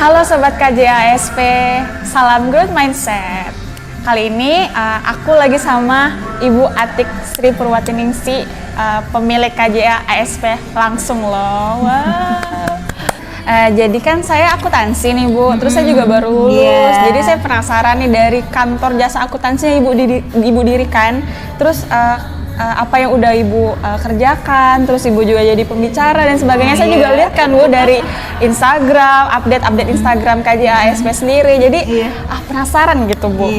Halo Sobat KJASP, salam growth mindset. Kali ini aku lagi sama Ibu Atik Sri Purwatiningsi, pemilik KJA ASP langsung loh. Wow. Jadi kan saya akuntansi nih Bu, terus saya juga baru lulus. Jadi saya penasaran nih dari kantor jasa akuntansi yang Ibu dirikan, terus apa yang udah Ibu kerjakan, terus Ibu juga jadi pembicara dan sebagainya. Saya juga lihat kan Bu dari Instagram, update Instagram KJA ASP sendiri. Jadi penasaran gitu Bu.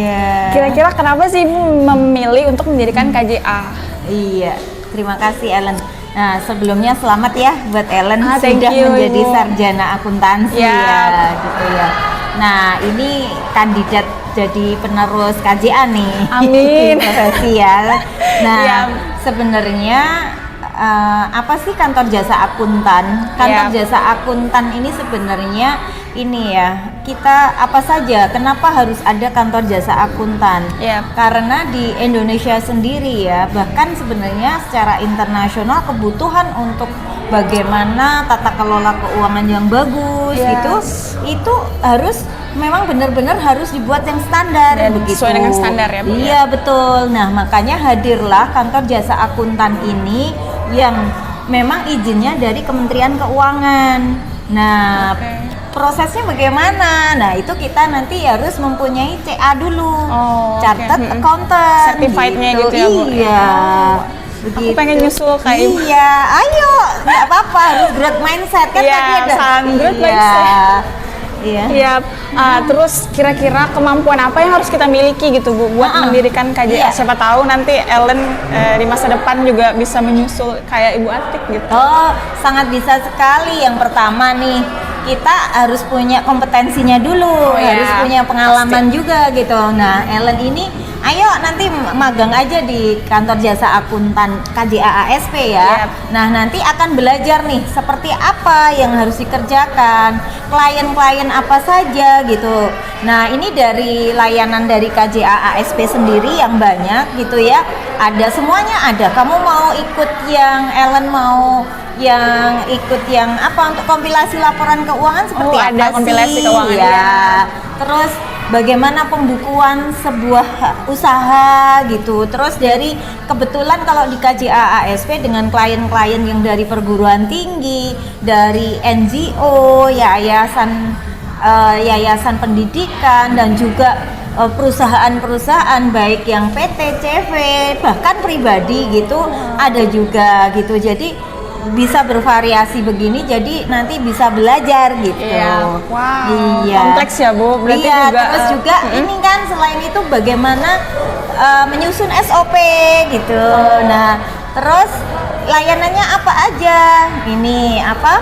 Kira-kira kenapa sih Ibu memilih untuk mendirikan KJA? Iya, terima kasih Ellen. Nah, sebelumnya selamat ya buat Ellen sudah you, menjadi Ibu. Sarjana akuntansi ya, gitu ya. Nah, ini kandidat jadi penerus KJA nih. Amin. Profesial. Nah, sebenarnya apa sih kantor jasa akuntan? Kantor jasa akuntan ini sebenarnya ini ya, kita apa saja, kenapa harus ada kantor jasa akuntan? Karena di Indonesia sendiri ya, bahkan sebenarnya secara internasional kebutuhan untuk bagaimana tata kelola keuangan yang bagus itu harus memang benar-benar harus dibuat yang standar dan begitu. Sesuai dengan standar ya Bu. Iya betul. Nah, makanya hadirlah kantor jasa akuntan ini yang memang izinnya dari Kementerian Keuangan. Nah, prosesnya bagaimana? Nah, itu kita nanti harus mempunyai CA dulu, Chartered Accountant, certified-nya gitu ya Bu. Iya. Aku pengen nyusul kayak Ibu. Iya, ayo, nggak apa-apa, harus growth mindset kan tadi ada. Growth mindset. Iya. Terus kira-kira kemampuan apa yang harus kita miliki gitu Bu buat mendirikan KJA? Siapa tahu nanti Ellen di masa depan juga bisa menyusul kayak Ibu Atik gitu. Oh, sangat bisa sekali. Yang pertama nih, kita harus punya kompetensinya dulu, harus punya pengalaman juga gitu. Nah, Ellen ini ayo nanti magang aja di kantor jasa akuntan KJA ASP ya. Nah, nanti akan belajar nih seperti apa yang harus dikerjakan, klien-klien apa saja gitu. Nah, ini dari layanan dari KJA ASP sendiri yang banyak gitu ya. Ada semuanya ada. Kamu mau ikut yang Ellen mau yang ikut yang apa untuk kompilasi laporan keuangan seperti apa ada kompilasi sih? Keuangan Ya. Terus bagaimana pembukuan sebuah usaha gitu. Terus dari kebetulan kalau di KJA ASP dengan klien-klien yang dari perguruan tinggi, dari NGO, yayasan pendidikan dan juga perusahaan-perusahaan baik yang PT, CV, bahkan pribadi gitu ada juga gitu. Jadi bisa bervariasi begini, jadi nanti bisa belajar gitu. Kompleks ya Bu. Berarti juga terus juga ini kan selain itu bagaimana menyusun SOP gitu. Nah, terus layanannya apa aja? Ini apa?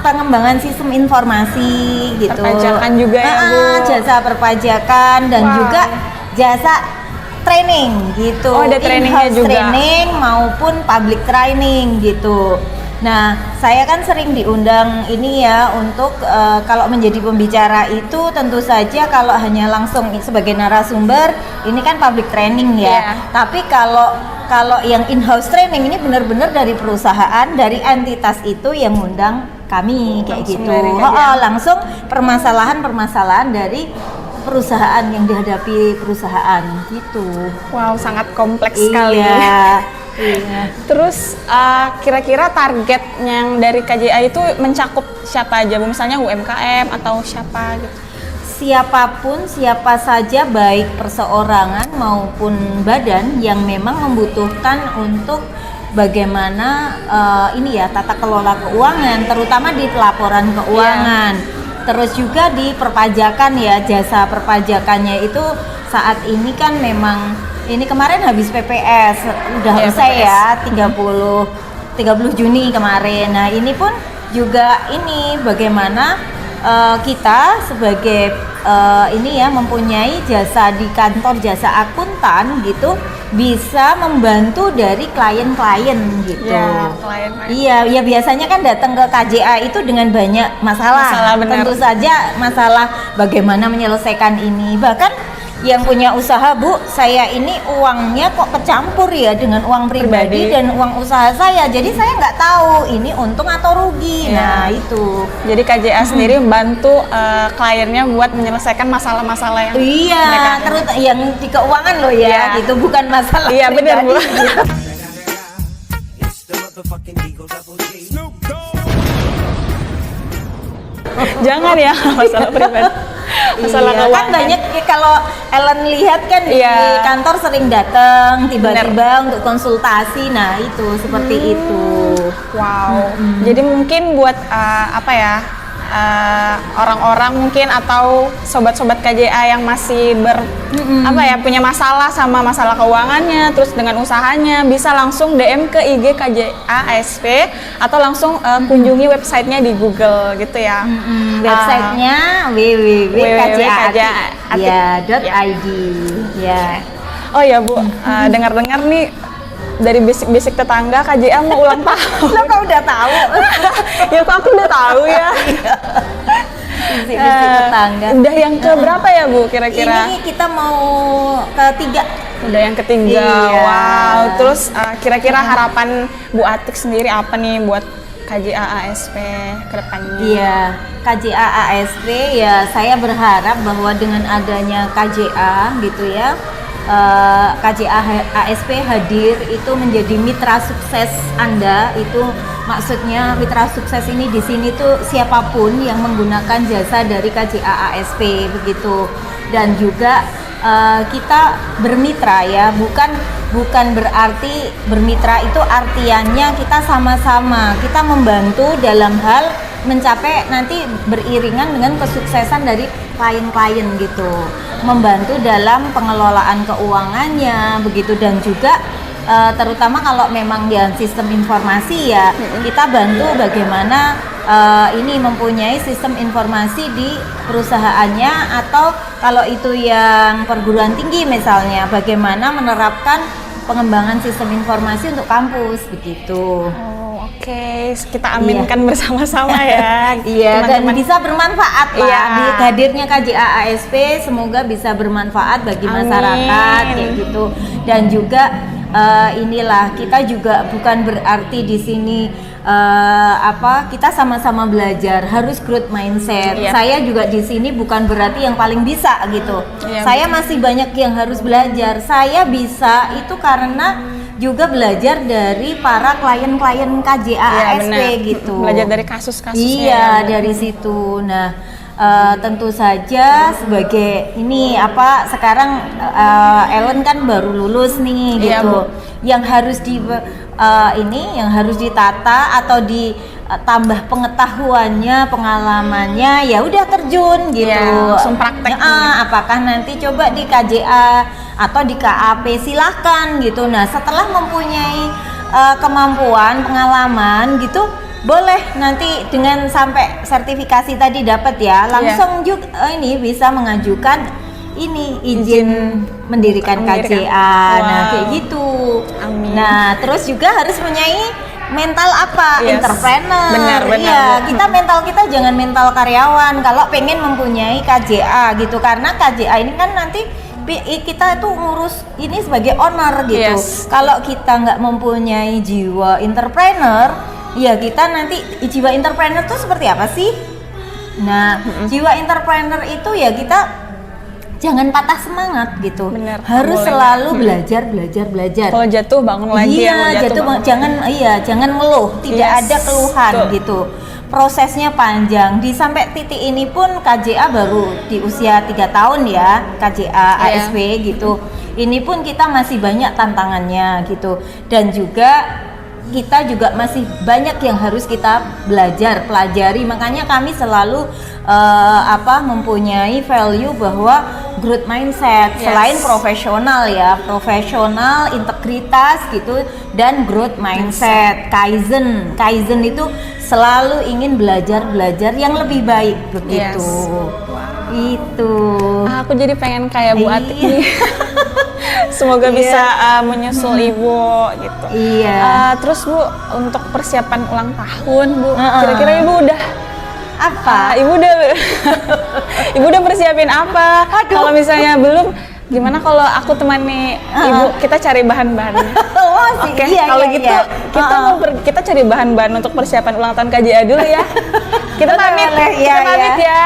Pengembangan sistem informasi gitu. Perpajakan juga ya Bu. Jasa perpajakan dan juga jasa training gitu. Ada trainingnya juga. Training maupun public training gitu. Nah, saya kan sering diundang ini ya untuk kalau menjadi pembicara itu tentu saja kalau hanya langsung sebagai narasumber ini kan public training ya. Tapi kalau yang in-house training ini benar-benar dari perusahaan, dari entitas itu yang undang kami kayak gitu. Langsung permasalahan dari perusahaan yang dihadapi perusahaan gitu. Wow, sangat kompleks sekali. Terus kira-kira target yang dari KJA itu mencakup siapa aja Bu? Misalnya UMKM atau siapa gitu? Siapapun, siapa saja baik perseorangan maupun badan yang memang membutuhkan untuk bagaimana ini ya tata kelola keuangan, terutama di pelaporan keuangan. Terus juga di perpajakan ya, jasa perpajakannya itu saat ini kan memang ini kemarin habis PPS udah selesai ya 30 Juni kemarin. Nah, ini pun juga ini bagaimana kita sebagai ini ya mempunyai jasa di kantor jasa akuntan gitu bisa membantu dari klien-klien gitu. Iya, biasanya kan datang ke KJA itu dengan banyak masalah. Tentu saja masalah bagaimana menyelesaikan ini. Bahkan yang punya usaha, Bu, saya ini uangnya kok kecampur ya dengan uang pribadi dan uang usaha saya. Jadi saya nggak tahu ini untung atau rugi. Nah, itu. Jadi KJA sendiri membantu kliennya buat menyelesaikan masalah-masalah yang terus yang di keuangan loh ya, gitu, bukan masalah Iya, benar, Bu. gitu. Jangan ya masalah pribadi. Masalah Iya, keuangan. kan banyak kalau Ellen lihat kan di kantor sering datang tiba-tiba untuk konsultasi. Nah, itu seperti itu. Wow. Jadi mungkin buat apa ya? Orang-orang mungkin atau sobat-sobat KJA yang masih apa ya, punya masalah sama masalah keuangannya, terus dengan usahanya, bisa langsung DM ke IG KJA ASP atau langsung kunjungi websitenya di Google gitu ya. Websitenya www.kja.id ya. Oh ya Bu, dengar-dengar nih dari bisik-bisik tetangga KJA mau ulang tahun. Lo kok udah tahu? Ya kok aku udah tahu ya. Bisik-bisik tetangga. Udah yang ke berapa ya Bu kira-kira? Ini kita mau ketiga. Udah yang ketiga. Iya. Wow. Terus kira-kira harapan Bu Atik sendiri apa nih buat KJA ASP ke depannya? Iya, KJA ASP ya, saya berharap bahwa dengan adanya KJA gitu ya, KJA ASP hadir itu menjadi mitra sukses Anda. Itu maksudnya mitra sukses ini di sini tuh siapapun yang menggunakan jasa dari KJA ASP begitu. Dan juga kita bermitra ya, bukan berarti bermitra itu artiannya kita sama-sama kita membantu dalam hal mencapai nanti beriringan dengan kesuksesan dari klien-klien gitu, membantu dalam pengelolaan keuangannya begitu. Dan juga terutama kalau memang di sistem informasi ya, kita bantu bagaimana ini mempunyai sistem informasi di perusahaannya, atau kalau itu yang perguruan tinggi misalnya, bagaimana menerapkan pengembangan sistem informasi untuk kampus begitu. Oke, kita aminkan bersama-sama ya. Iya, dan bisa bermanfaat lah. Iya. Di hadirnya KJA ASP semoga bisa bermanfaat bagi masyarakat kayak gitu. Dan juga inilah, kita juga bukan berarti di sini kita sama-sama belajar, harus growth mindset. Iya. Saya juga di sini bukan berarti yang paling bisa gitu. Iya, saya masih banyak yang harus belajar. Saya bisa itu karena juga belajar dari para klien-klien KJA ASP gitu. Belajar dari kasus-kasusnya. Iya, dari situ. Nah, tentu saja sebagai ini sekarang Ellen kan baru lulus nih Iya, gitu. Bu. Yang harus yang harus ditata atau ditambah pengetahuannya, pengalamannya, ya udah terjun gitu. Iya, langsung praktek. Apakah nanti coba di KJA atau di KAP, silahkan gitu. Nah, setelah mempunyai kemampuan, pengalaman gitu, boleh nanti dengan sampai sertifikasi tadi dapat ya, langsung juga ini bisa mengajukan izin mendirikan KJA. Nah, kayak gitu. Amin. Nah, terus juga harus mempunyai mental entrepreneur. Benar. Iya, kita mental kita jangan mental karyawan kalau pengen mempunyai KJA gitu, karena KJA ini kan nanti kita tuh ngurus ini sebagai owner gitu. Kalau kita nggak mempunyai jiwa entrepreneur, ya kita nanti jiwa entrepreneur tuh seperti apa sih? Nah, jiwa entrepreneur itu ya kita jangan patah semangat gitu. Bener, harus selalu belajar. Kalau jatuh bangun lagi. Iya, jangan ngeluh, tidak ada keluhan gitu. Prosesnya panjang. Di sampai titik ini pun KJA baru di usia 3 tahun ya, KJA ASP gitu. Ini pun kita masih banyak tantangannya gitu. Dan juga kita juga masih banyak yang harus kita pelajari. Makanya kami selalu mempunyai value bahwa growth mindset selain profesional, integritas gitu, dan growth mindset, kaizen itu selalu ingin belajar yang lebih baik begitu. Itu. Aku jadi pengen kayak Bu Atik nih. Semoga bisa menyusul Ibu gitu. Iya. Terus Bu, untuk persiapan ulang tahun Bu, kira-kira Ibu udah apa? Ibu udah persiapin apa? Kalau misalnya belum, gimana kalau aku temani ibu, kita cari bahan-bahannya. Oke, kalau gitu kita cari bahan-bahan untuk persiapan ulang tahun KJA dulu ya. Kita pamit, Boleh, kita pamit ya.